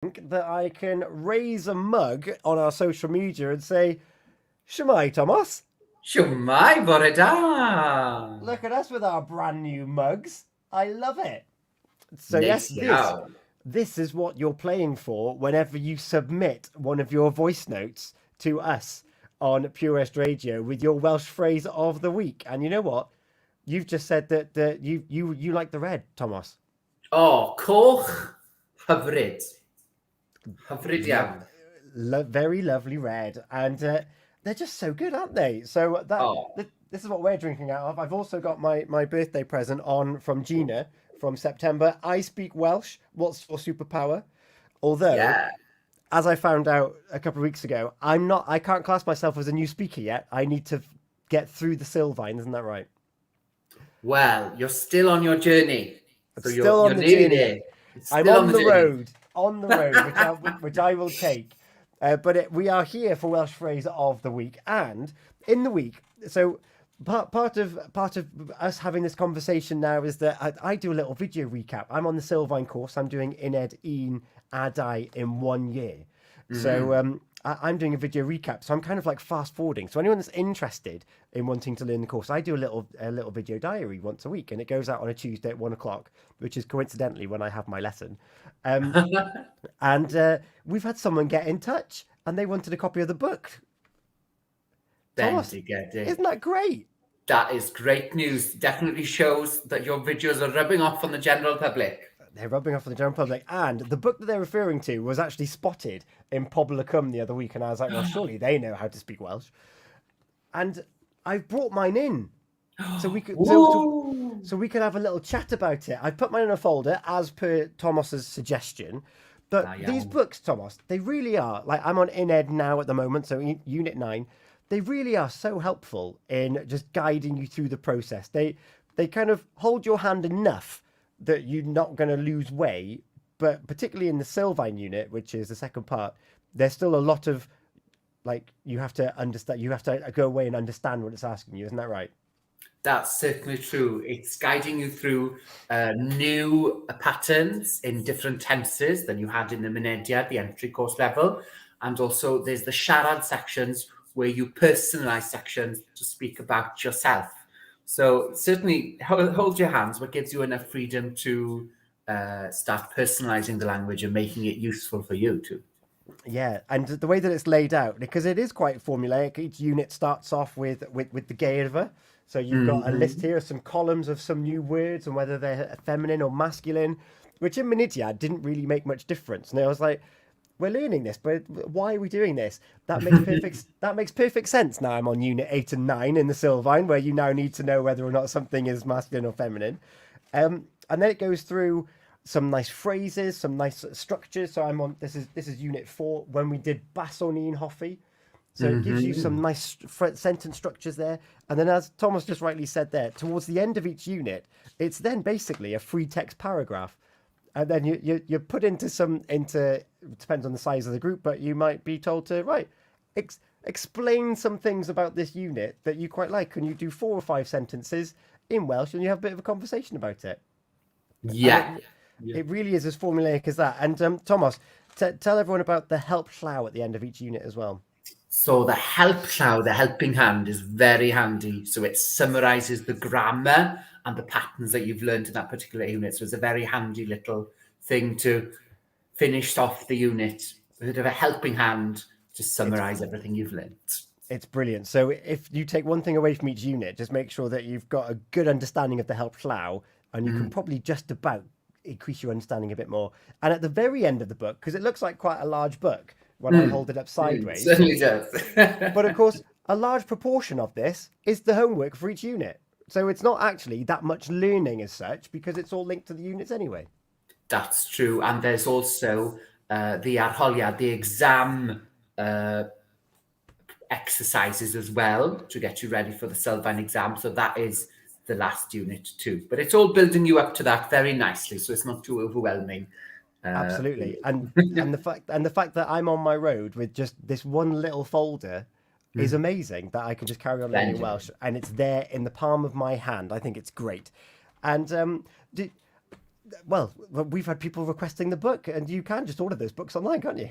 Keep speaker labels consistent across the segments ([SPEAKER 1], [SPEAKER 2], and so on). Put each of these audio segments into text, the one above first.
[SPEAKER 1] that I can raise a mug on our social media and say, Shemai, Tomos,
[SPEAKER 2] Shwmai, bore da!
[SPEAKER 1] look at us with our brand new mugs. I love it. So yes,
[SPEAKER 2] Neis iawn.
[SPEAKER 1] this is what you're playing for whenever you submit one of your voice notes to us on Pure West Radio with your Welsh phrase of the week. And you know what? You've just said that you like the red, Tomos.
[SPEAKER 2] O, coch hyfryd. Hyfryd
[SPEAKER 1] Love,
[SPEAKER 2] iawn.
[SPEAKER 1] very lovely red, and they're just so good, aren't they? So
[SPEAKER 2] O,
[SPEAKER 1] this is what we're drinking out of. I've also got my birthday present on from Gina from September. I speak Welsh. What's your superpower? Although,
[SPEAKER 2] yeah.
[SPEAKER 1] as I found out a couple of weeks ago, I can't class myself as a new speaker yet. I need to get through the Sylvain, isn't that right?
[SPEAKER 2] Well, you're still on your journey.
[SPEAKER 1] I'm
[SPEAKER 2] So
[SPEAKER 1] still
[SPEAKER 2] you're
[SPEAKER 1] on the
[SPEAKER 2] nearly
[SPEAKER 1] journey.
[SPEAKER 2] there. You're
[SPEAKER 1] I'm
[SPEAKER 2] still on the journey.
[SPEAKER 1] on the road, which I will take. We are here for Welsh phrase of the week, and in the week. So part of us having this conversation now is that I do a little video recap. I'm on the Sylvain course. I'm doing Uned Un Adai in 1 year. So I'm doing a video recap. So I'm kind of like fast forwarding. So anyone that's interested in wanting to learn the course, I do a little video diary once a week, and it goes out on a Tuesday at 1 o'clock, which is coincidentally when I have my lesson. Um, and we've had someone get in touch, and they wanted a copy of the book. Thomas,
[SPEAKER 2] Bendigedig.
[SPEAKER 1] isn't that great?
[SPEAKER 2] That is great news. Definitely shows that your videos are rubbing off on the general public.
[SPEAKER 1] They're rubbing off on the general public, and the book that they're referring to was actually spotted in Pobl y Cwm the other week, and I was like, well, surely they know how to speak Welsh. And I've brought mine in, so we could
[SPEAKER 2] Ooh.
[SPEAKER 1] so we could have a little chat about it. I've put mine in a folder as per Thomas's suggestion. But
[SPEAKER 2] Da
[SPEAKER 1] these
[SPEAKER 2] iawn.
[SPEAKER 1] books, Thomas, they really are like I'm on InEd now at the moment, so Unit 9. They really are so helpful in just guiding you through the process. They kind of hold your hand enough that you're not going to lose way, but particularly in the Sylvain unit, which is the second part, there's still a lot of like you have to understand. You have to go away and understand what it's asking you. Isn't that right?
[SPEAKER 2] That's certainly true. It's guiding you through new patterns in different tenses than you had in the Mynediad, the entry course level. And also there's the Siarad sections where you personalize sections to speak about yourself. So certainly hold your hands, but gives you enough freedom to start personalizing the language and making it useful for you too.
[SPEAKER 1] Yeah, and the way that it's laid out, because it is quite formulaic. Each unit starts off with the geirfa. So you've got a list here of some columns of some new words and whether they're feminine or masculine, which in Minidiad didn't really make much difference. And I was like, we're learning this, but why are we doing this? That makes perfect sense. Now I'm on unit 8 and 9 in the Sylvine, where you now need to know whether or not something is masculine or feminine. And then it goes through some nice phrases, some nice structures. So I'm on this is unit 4 when we did Bassonin Hoffi. So it gives you some nice sentence structures there. And then, as Thomas just rightly said there, towards the end of each unit, it's then basically a free text paragraph. And then you're put into depends on the size of the group, but you might be told to explain some things about this unit that you quite like. And you do 4 or 5 sentences in Welsh, and you have a bit of a conversation about it. And
[SPEAKER 2] Yeah.
[SPEAKER 1] it really is as formulaic as that. And Thomas, tell everyone about the help llaw at the end of each unit as well.
[SPEAKER 2] So the help llaw, the helping hand, is very handy. So it summarizes the grammar and the patterns that you've learned in that particular unit. So it's a very handy little thing to finish off the unit, a bit of a helping hand to
[SPEAKER 1] It's
[SPEAKER 2] summarize everything you've learned.
[SPEAKER 1] it's brilliant. So if you take one thing away from each unit, just make sure that you've got a good understanding of the help llaw, and you can probably just about increase your understanding a bit more. And at the very end of the book, because it looks like quite a large book when I hold it up sideways,
[SPEAKER 2] Certainly does.
[SPEAKER 1] but of course, a large proportion of this is the homework for each unit. So it's not actually that much learning as such because it's all linked to the units anyway.
[SPEAKER 2] That's true. And there's also the arholiad, the exam exercises as well to get you ready for the Sylvan exam. So that is the last unit too. But it's all building you up to that very nicely, so it's not too overwhelming.
[SPEAKER 1] Absolutely. And the fact that I'm on my road with just this one little folder is amazing, that I can just carry on learning
[SPEAKER 2] Splendid.
[SPEAKER 1] Welsh and it's there in the palm of my hand. I think it's great. And Well, we've had people requesting the book, and you can just order those books online, can't you?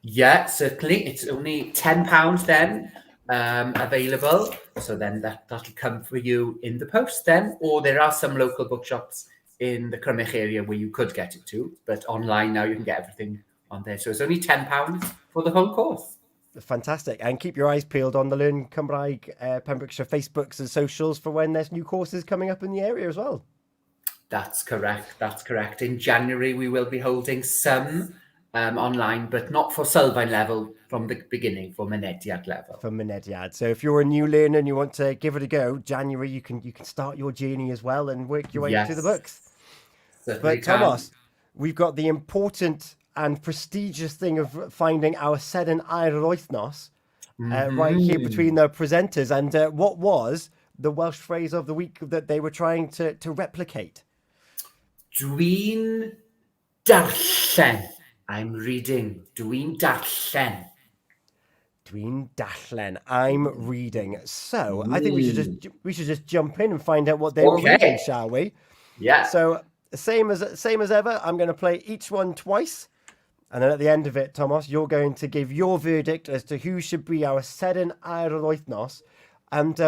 [SPEAKER 2] Yeah, certainly. It's only £10 then available. So then that'll come for you in the post then. Or there are some local bookshops in the Crymych area where you could get it to. But online now you can get everything on there. So it's only £10 for the whole course.
[SPEAKER 1] Fantastic. And keep your eyes peeled on the Learn Cymraeg Pembrokeshire Facebooks and socials for when there's new courses coming up in the area as well.
[SPEAKER 2] That's correct. That's correct. In January, we will be holding some online, but not for Sylfaen level from the beginning, for Mynediad level.
[SPEAKER 1] For Mynediad. So if you're a new learner and you want to give it a go, January you can start your journey as well and work your way through the books.
[SPEAKER 2] Certainly
[SPEAKER 1] But Tomos, we've got the important and prestigious thing of finding our Seren Aur Wythnos right here between the presenters. And what was the Welsh phrase of the week that they were trying to replicate?
[SPEAKER 2] Dwi'n darllen. I'm reading. Dwi'n darllen.
[SPEAKER 1] Dwi'n darllen. I'm reading. So I think we should just jump in and find out what they were reading, shall we?
[SPEAKER 2] Yeah.
[SPEAKER 1] So same as ever, I'm going to play each one twice. And then at the end of it, Tomos, you're going to give your verdict as to who should be our Seren Aur Wythnos. And,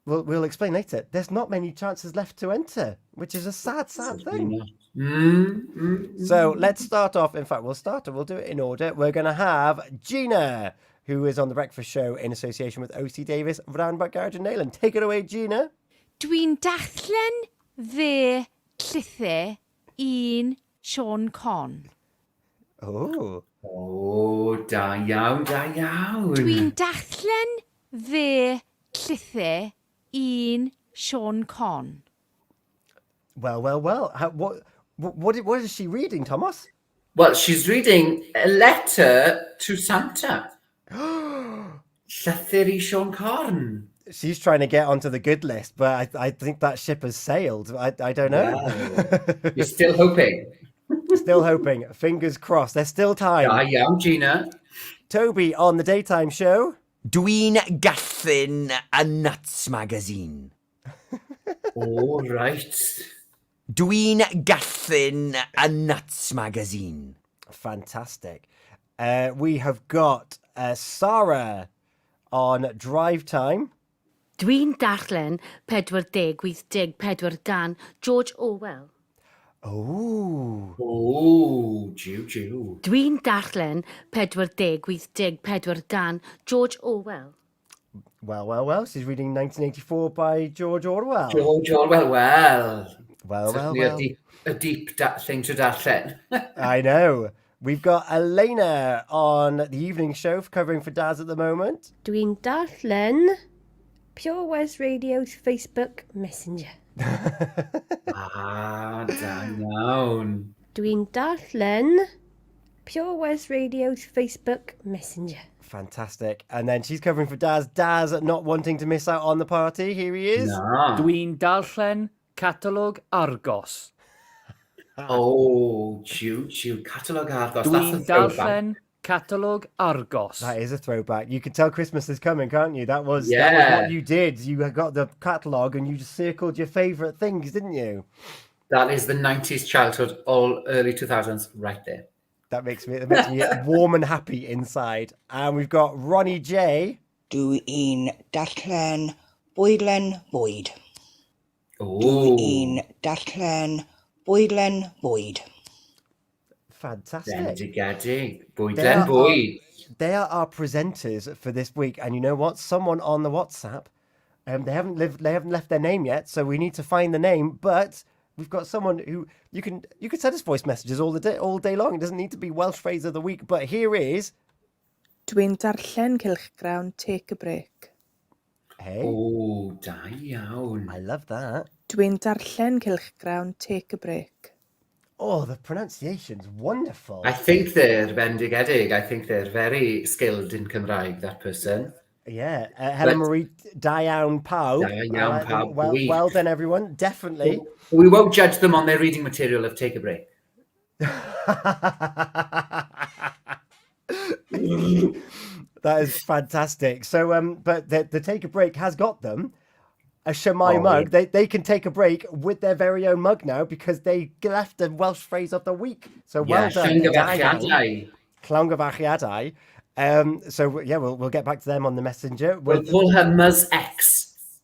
[SPEAKER 1] we'll explain later. There's not many chances left to enter, which is a sad thing. So let's start off. In fact, we'll do it in order. We're going to have Gina, who is on The Breakfast Show in association with OC Davis, Roundabout Garage and Neyland. Take it away, Gina.
[SPEAKER 3] Dwi'n darllen fe llythyr un Sean Con.
[SPEAKER 1] Oh.
[SPEAKER 2] Oh, da iawn, da iawn.
[SPEAKER 3] Dwi'n darllen fe llythyr un Sean Con.
[SPEAKER 1] Well. What is she reading, Tomos?
[SPEAKER 2] Well, she's reading a letter to Santa. Llythyr I Sean Corn.
[SPEAKER 1] She's trying to get onto the good list, but I think that ship has sailed. I don't know.
[SPEAKER 2] Wow. You're still hoping.
[SPEAKER 1] Still hoping. Fingers crossed. There's still time.
[SPEAKER 2] Da iawn, Gina.
[SPEAKER 1] Toby on the daytime show.
[SPEAKER 4] Dwi'n gallu'n a Nuts magazine.
[SPEAKER 2] All right.
[SPEAKER 4] Dwi'n gallu'n a Nuts magazine.
[SPEAKER 1] Fantastic. We have got Sarah on drive time.
[SPEAKER 5] Dwi'n darllen 40/84 gan George Orwell.
[SPEAKER 1] Oh,
[SPEAKER 2] Jew.
[SPEAKER 5] Dwi'n darllen 40/84 gan George Orwell.
[SPEAKER 1] Well. She's reading 1984 by George Orwell.
[SPEAKER 2] George Orwell, well.
[SPEAKER 1] Well.
[SPEAKER 2] A deep thing to darllen.
[SPEAKER 1] I know. We've got Elena on the evening show covering for Daz at the moment.
[SPEAKER 6] Dwi'n darllen Pure West Radio's Facebook Messenger.
[SPEAKER 2] Da iawn.
[SPEAKER 6] Dwi'n darllen Pure West Radio's Facebook Messenger.
[SPEAKER 1] Fantastic. And then she's covering for Daz. Daz not wanting to miss out on the party. Here he is.
[SPEAKER 2] Na.
[SPEAKER 7] Dwi'n darllen Catalog Argos.
[SPEAKER 2] Oh, Jew. Catalog Argos.
[SPEAKER 7] Dwi'n
[SPEAKER 2] That's a throwback.
[SPEAKER 7] darllen Catalog Argos.
[SPEAKER 1] That is a throwback. You can tell Christmas is coming, can't you? That was what you did. You got the catalogue and you just circled your favourite things, didn't you?
[SPEAKER 2] That is the 90s childhood, all early 2000s, right there.
[SPEAKER 1] That makes me warm and happy inside. And we've got Ronnie J.
[SPEAKER 8] Dwi'n darllen Bwydlen Bwyd.
[SPEAKER 2] Oh.
[SPEAKER 8] Dwi'n darllen Bwydlen Bwyd.
[SPEAKER 1] Fantastic.
[SPEAKER 2] Bendigedig. Bwydlen Bwyd.
[SPEAKER 1] They are our presenters for this week. And you know what? Someone on the WhatsApp, they haven't left their name yet, so we need to find the name. But we've got someone who you can send us voice messages all day long. It doesn't need to be Welsh phrase of the week. But here is.
[SPEAKER 9] Dwi'n darllen Cylchgrawn Take a Break.
[SPEAKER 1] Hey.
[SPEAKER 2] Oh, da iawn.
[SPEAKER 1] I love that.
[SPEAKER 9] Dwi'n darllen Cylchgrawn Take a Break.
[SPEAKER 1] Oh, the pronunciation's wonderful.
[SPEAKER 2] I think they're bendigedig. I think they're very skilled in Cymraeg, that person.
[SPEAKER 1] Yeah. Helen Marie, da iawn pawb.
[SPEAKER 2] Da iawn pawb.
[SPEAKER 1] Well done, everyone. Definitely.
[SPEAKER 2] We won't judge them on their reading material of Take a Break.
[SPEAKER 1] That is fantastic. So, but the Take a Break has got them. a Shemai mug, they can take a break with their very own mug now because they left the Welsh phrase of the week. So well done. Llongyfarchiadau. So yeah, we'll get back to them on the messenger.
[SPEAKER 2] We'll call her Muzz X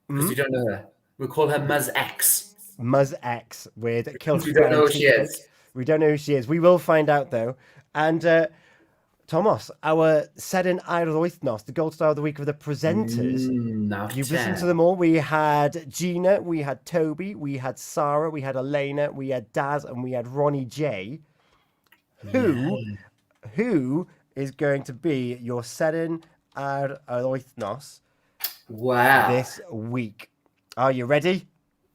[SPEAKER 2] because we don't know her. We'll call her Muzz X.
[SPEAKER 1] Muzz X with Kilch.
[SPEAKER 2] We don't know who she is.
[SPEAKER 1] We don't know who she is. We will find out though. And Tomos, our Seren Aur Wythnos, the Gold Star of the Week of the presenters. You've listened to them all. We had Gina, we had Toby, we had Sarah, we had Elena, we had Daz, and we had Ronnie J. Who is going to be your Seren Aur Wythnos this week? Are you ready?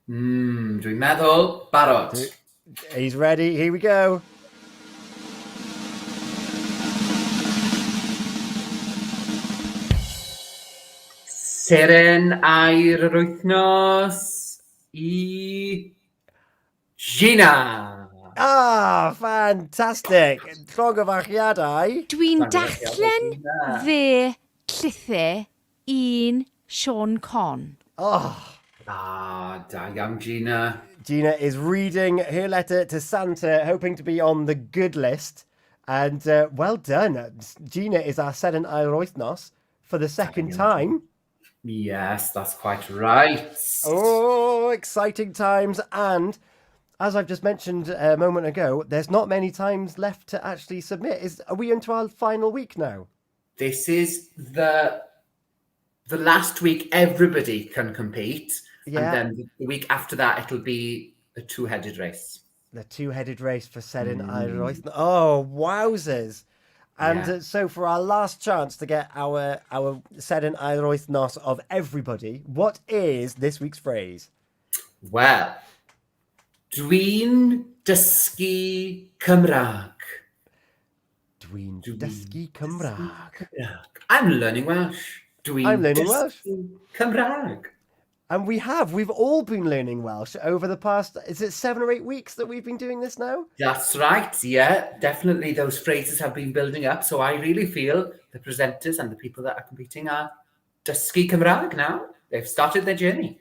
[SPEAKER 2] Dwi'n meddwl, barod.
[SPEAKER 1] He's ready. Here we go.
[SPEAKER 2] Seren Aur yr Wythnos I Gina.
[SPEAKER 1] Ah, fantastic. Llongyfarchiadau.
[SPEAKER 3] Dwi'n darllen fe llythau un Sean Con.
[SPEAKER 1] Oh.
[SPEAKER 2] Da iawn, Gina.
[SPEAKER 1] Gina is reading her letter to Santa, hoping to be on the good list. And well done. Gina is our Seren Aur Wythnos for the second time.
[SPEAKER 2] Yes, that's quite right.
[SPEAKER 1] Oh, exciting times. And as I've just mentioned a moment ago, there's not many times left to actually submit. Are we into our final week now?
[SPEAKER 2] This is the last week everybody can compete. Yeah. And then the week after that, it'll be a two-headed race.
[SPEAKER 1] The two-headed race for Seren Aur Wythnos. Oh, wowzers. And so for our last chance to get our Seren Aur Wythnos of everybody, what is this week's phrase?
[SPEAKER 2] Well, dwi'n dysgu Cymraeg.
[SPEAKER 1] Dwi'n dysgu Cymraeg.
[SPEAKER 2] I'm learning Welsh.
[SPEAKER 1] I'm learning Welsh.
[SPEAKER 2] Cymraeg.
[SPEAKER 1] And we've all been learning Welsh over the past, is it 7 or 8 weeks that we've been doing this now?
[SPEAKER 2] That's right, yeah. Definitely those phrases have been building up. So I really feel the presenters and the people that are competing are dysgu Cymraeg now. They've started their journey.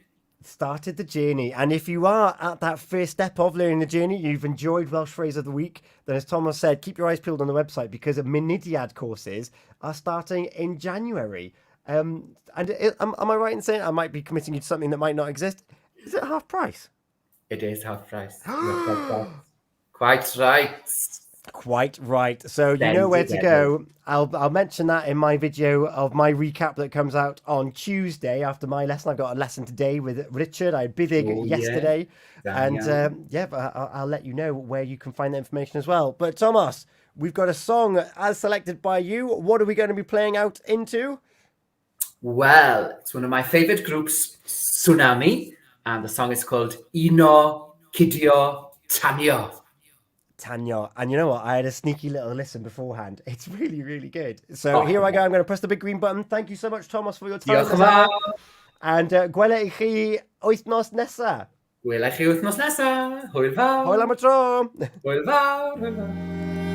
[SPEAKER 1] And if you are at that first step of learning the journey, you've enjoyed Welsh Phrase of the Week, then as Thomas said, keep your eyes peeled on the website because Mynediad courses are starting in January. And am I right in saying I might be committing you to something that might not exist? Is it half price?
[SPEAKER 2] It is half price. Quite right.
[SPEAKER 1] Quite right. So you know where to go. I'll mention that in my video of my recap that comes out on Tuesday after my lesson. I've got a lesson today with Richard. I had Bidig yesterday. I'll let you know where you can find that information as well. But Tomos, we've got a song as selected by you. What are we going to be playing out into?
[SPEAKER 2] Well, it's one of my favourite groups, Tsunami, and the song is called Uno Cydio Tanio.
[SPEAKER 1] Tanio. And you know what? I had a sneaky little listen beforehand. It's really, really good. So here I go. I'm going to press the big green button. Thank you so much, Thomas, for your time. And gwela I chi wythnos nesa.
[SPEAKER 2] Gwela I chi wythnos nesa. Hwyl fawr.
[SPEAKER 1] Hwyl am y tro.
[SPEAKER 2] Hwyl fawr. Hwyl fawr.